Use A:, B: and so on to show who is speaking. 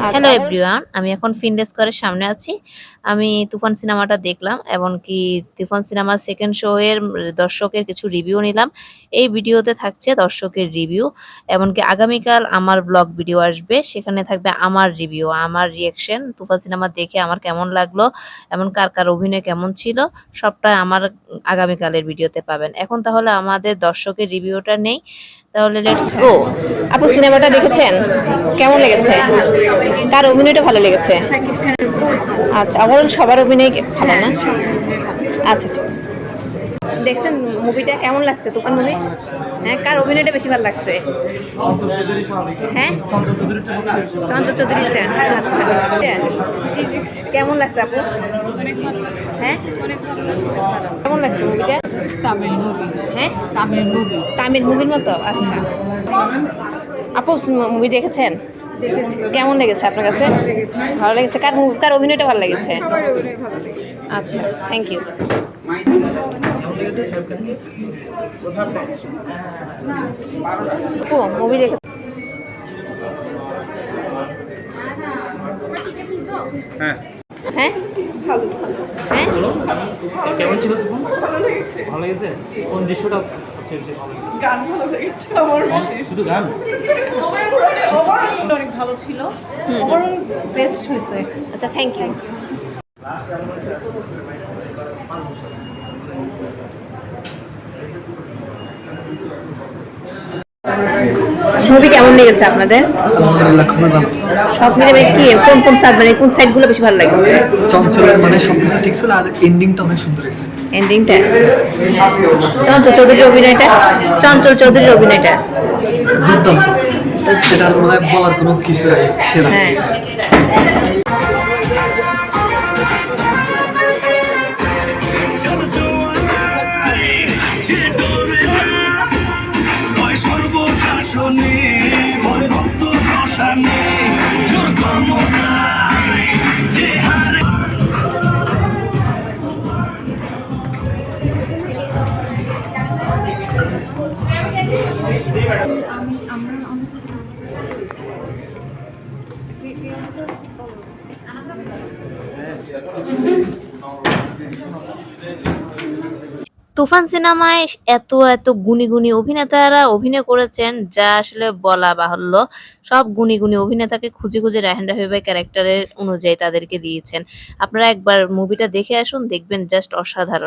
A: Hello everyone, আমি এখন ফিনডেস্ক স্কয়ারের সামনে আছি। আমি তুফান সিনেমাটা দেখলাম, এমনকি তুফান সিনেমার সেকেন্ড শো এর দর্শকের কিছু রিভিউ নিলাম। এই ভিডিওতে থাকছে দর্শকের রিভিউ, এমনকি আগামীকাল আমার ব্লগ ভিডিও আসবে, সেখানে থাকবে আমার রিভিউ, আমার রিঅ্যাকশন তুফান সিনেমা দেখে আমার কেমন লাগলো, এমন কার কার অভিনয় কেমন ছিল, সবটা আমার আগামীকালের ভিডিওতে পাবেন। এখন তাহলে আমাদের দর্শকের রিভিউটা নেই, তাহলে লেটস গো।
B: আপু সিনেমাটা দেখেছেন? কেমন লেগেছে? কার অভিনয়টা ভালো লেগেছে? আচ্ছা, ওভারঅল সবার অভিনয় ভালো না? আচ্ছা, ঠিক আছে। দেখছেন মুভিটা কেমন লাগছে? তুফান মুভি, হ্যাঁ, কার অভিনয়টা বেশি ভালো লাগছে? হ্যাঁ, চঞ্চল চৌধুরীটা। আচ্ছা, কেমন লাগছে আপু? হ্যাঁ, কেমন লাগছে মুভিটা? হ্যাঁ, তামিল মুভির মতো। আচ্ছা আপু, মুভি দেখেছেন? কেমন লেগেছে আপনার কাছে? ভালো লেগেছে। কার অভিনয়টা ভালো লেগেছে? আচ্ছা, থ্যাংক ইউ। ও মুভি দেখে
C: হ্যাঁ
B: হ্যাঁ হ্যাঁ
D: কেমন ছিল তখন? ভালো লেগেছে। কোন দৃশ্যটা সবচেয়ে বেশি ভালো লেগেছে?
E: গান ভালো লেগেছে আমার বেশি।
D: শুধু গান?
E: ওভারঅল অনেক ভালো ছিল, ওভারঅল বেস্ট হয়েছে।
B: আচ্ছা, থ্যাংক ইউ। মুভি কেমন লেগেছে আপনাদের?
F: আলহামদুলিল্লাহ খুবই ভালো।
B: সব মিলে কি কোন কোন কোন সাইডগুলো বেশি ভালো লেগেছে?
F: চঞ্চলের মানে সবকিছু ঠিক ছিল আর এন্ডিংটা অনেক সুন্দর হয়েছে।
B: এন্ডিংটা, চঞ্চল চৌধুরীর অভিনয়টা, চঞ্চল চৌধুরীর অভিনয়টা
F: দুর্দান্ত। এটা মানে বলার কোনো কিছু নাই, সেরা।
B: হ্যাঁ।
A: তুফান সিনেমায় এত এত গুণী গুণী অভিনেতারা অভিনয় করেছেন, যা আসলে বলা বাহুল্য। সব গুণী গুণী অভিনেতাকে খুঁজে খুঁজে রায়হান রাফি ভাই ক্যারেক্টারের অনুযায়ী তাদেরকে দিয়েছেন। আপনারা একবার মুভিটা দেখে আসুন, দেখবেন জাস্ট অসাধারণ।